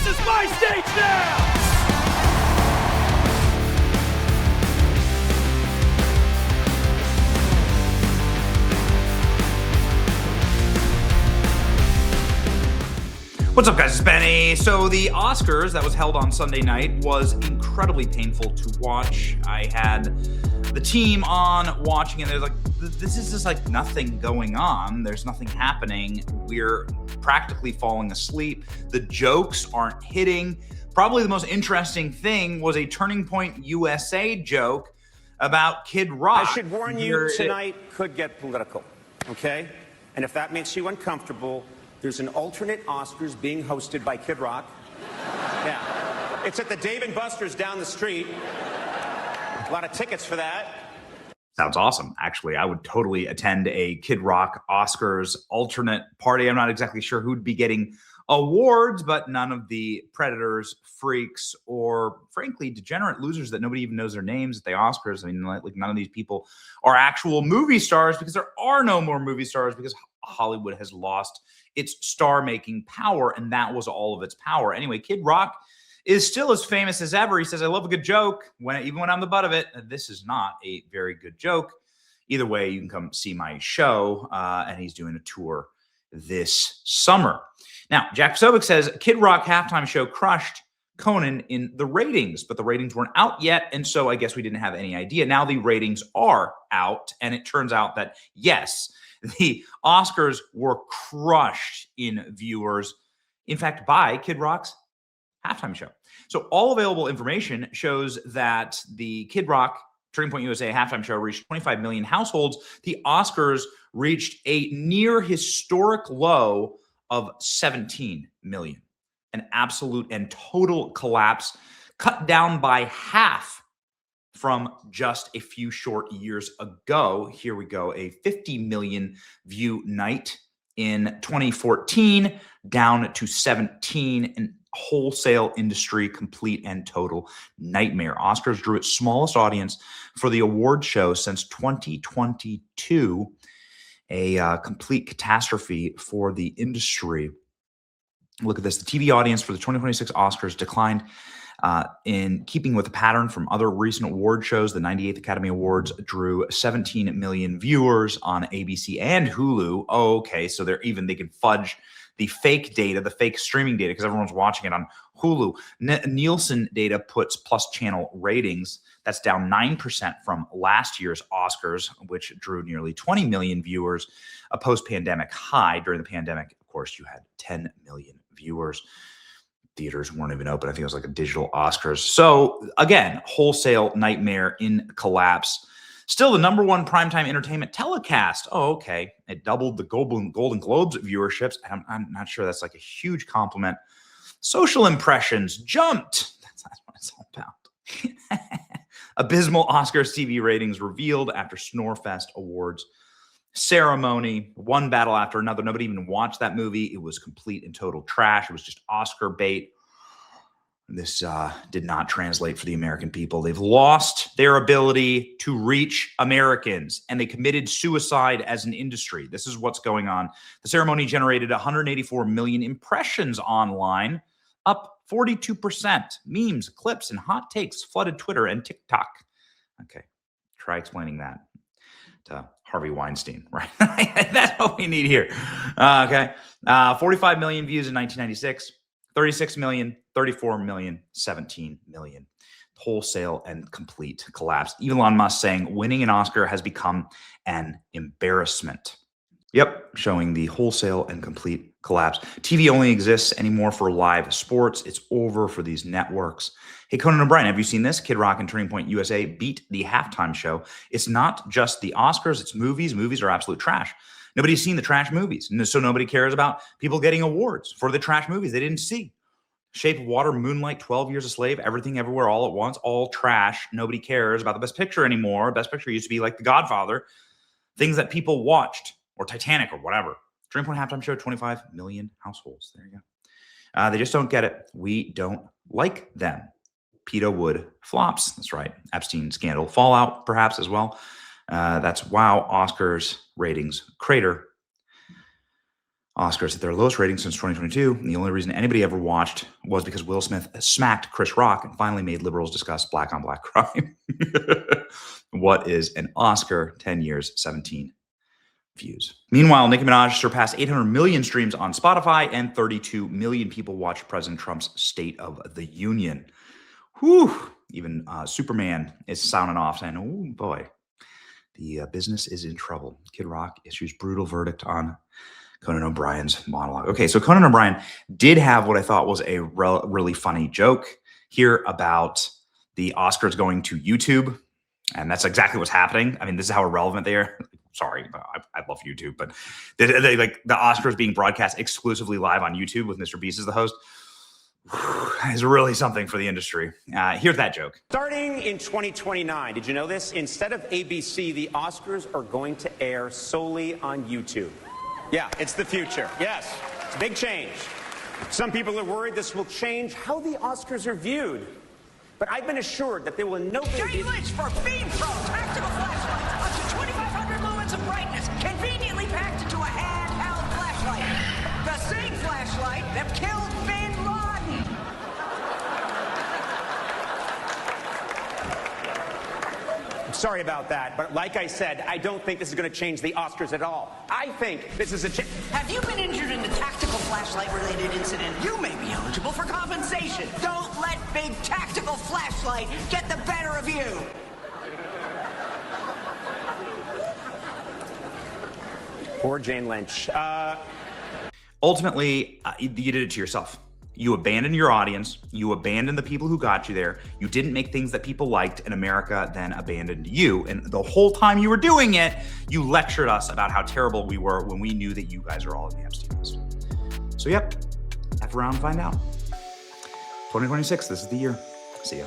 This is my stage now! What's up, guys? It's Benny. So the Oscars that was held on Sunday night was incredibly painful to watch. I had the team on watching, and they're like, this is just like nothing going on. There's nothing happening. We're practically falling asleep. The jokes aren't hitting. Probably the most interesting thing was a Turning Point USA joke about Kid Rock. I should warn you, tonight could get political, okay? And if that makes you uncomfortable, there's an alternate Oscars being hosted by Kid Rock. Yeah. It's at the Dave & Buster's down the street. A lot of tickets for that. Sounds awesome. Actually, I would totally attend a Kid Rock Oscars alternate party. I'm not exactly sure who'd be getting awards, but none of the predators, freaks, or frankly, degenerate losers that nobody even knows their names at the Oscars. I mean, like none of these people are actual movie stars because there are no more movie stars because Hollywood has lost its star-making power, and that was all of its power. Anyway, Kid Rock is still as famous as ever. He says, I love a good joke, even when I'm the butt of it. This is not a very good joke. Either way, you can come see my show, and he's doing a tour this summer. Now, Jack Posobiec says, Kid Rock halftime show crushed Conan in the ratings, but the ratings weren't out yet, and so I guess we didn't have any idea. Now the ratings are out, and it turns out that, yes, the Oscars were crushed in viewers, in fact, by Kid Rock's halftime show. So all available information shows that the Kid Rock Turning Point USA halftime show reached 25 million households. The Oscars reached a near historic low of 17 million. An absolute and total collapse, cut down by half from just a few short years ago. Here we go, a 50 million view night in 2014, down to 17, an wholesale industry complete and total nightmare. Oscars drew its smallest audience for the award show since 2022, a complete catastrophe for the industry. Look at this. The TV audience for the 2026 Oscars declined in keeping with the pattern from other recent award shows. The 98th Academy Awards drew 17 million viewers on ABC and Hulu. Oh, okay, so they can fudge the fake data, the fake streaming data, because everyone's watching it on Hulu. Nielsen data puts plus channel ratings. That's down 9% from last year's Oscars, which drew nearly 20 million viewers, a post-pandemic high. During the pandemic, of course, you had 10 million viewers. Theaters weren't even open. I think it was like a digital Oscars. So again, wholesale nightmare in collapse. Still the number one primetime entertainment telecast. Oh, okay. It doubled the Golden Globes viewerships. I'm not sure that's like a huge compliment. Social impressions jumped. That's what it's all about. Abysmal Oscars TV ratings revealed after Snorefest Awards ceremony, one battle after another. Nobody even watched that movie. It was complete and total trash. It was just Oscar bait. This did not translate for the American people. They've lost their ability to reach Americans, and they committed suicide as an industry. This is what's going on. The ceremony generated 184 million impressions online, up 42%. Memes, clips, and hot takes flooded Twitter and TikTok. Okay, try explaining that to Harvey Weinstein, right? That's what we need here. Okay. 45 million views in 1996, 36 million, 34 million, 17 million. Wholesale and complete collapse. Elon Musk saying winning an Oscar has become an embarrassment. Yep, showing the wholesale and complete collapse. TV only exists anymore for live sports. It's over for these networks. Hey, Conan O'Brien, have you seen this? Kid Rock and Turning Point USA beat the halftime show. It's not just the Oscars, it's movies. Movies are absolute trash. Nobody's seen the trash movies, so nobody cares about people getting awards for the trash movies they didn't see. Shape of Water, Moonlight, 12 Years a Slave, Everything Everywhere All at Once, all trash. Nobody cares about the Best Picture anymore. Best Picture used to be like The Godfather, things that people watched, or Titanic or whatever. Turning Point halftime show, 25 million households. There you go. They just don't get it. We don't like them. Pedo Wood flops. That's right. Epstein scandal fallout, perhaps, as well. That's wow. Oscars ratings crater. Oscars at their lowest rating since 2022. And the only reason anybody ever watched was because Will Smith smacked Chris Rock and finally made liberals discuss black on black crime. What is an Oscar? 10 years, 17 views. Meanwhile, Nicki Minaj surpassed 800 million streams on Spotify and 32 million people watched President Trump's State of the Union. Whew. Even Superman is sounding off saying, oh boy, the business is in trouble. Kid Rock issues brutal verdict on Conan O'Brien's monologue. Okay, so Conan O'Brien did have what I thought was a really funny joke here about the Oscars going to YouTube. And that's exactly what's happening. I mean, this is how irrelevant they are. Sorry, I love YouTube, but they like the Oscars being broadcast exclusively live on YouTube with Mr. Beast as the host is really something for the industry. Here's that joke. Starting in 2029, did you know this? Instead of ABC, the Oscars are going to air solely on YouTube. Yeah, it's the future. Yes, it's a big change. Some people are worried this will change how the Oscars are viewed. But I've been assured that there will no way Jay Lynch for Beam Pro tactical flashlight. Up to 2,500 lumens of brightness, conveniently packed into a handheld flashlight. The same flashlight that killed Bin Laden. I'm sorry about that, but like I said, I don't think this is going to change the Oscars at all. I think this is a Have you been injured in a tactical flashlight-related incident? You may be eligible for compensation. Don't let big tactical flashlight get the better of you. Poor Jane Lynch. Ultimately, you did it to yourself. You abandoned your audience. You abandoned the people who got you there. You didn't make things that people liked, and America then abandoned you. And the whole time you were doing it, you lectured us about how terrible we were when we knew that you guys are all in the Epstein list. So, yep, F around and find out. 2026, this is the year. See ya.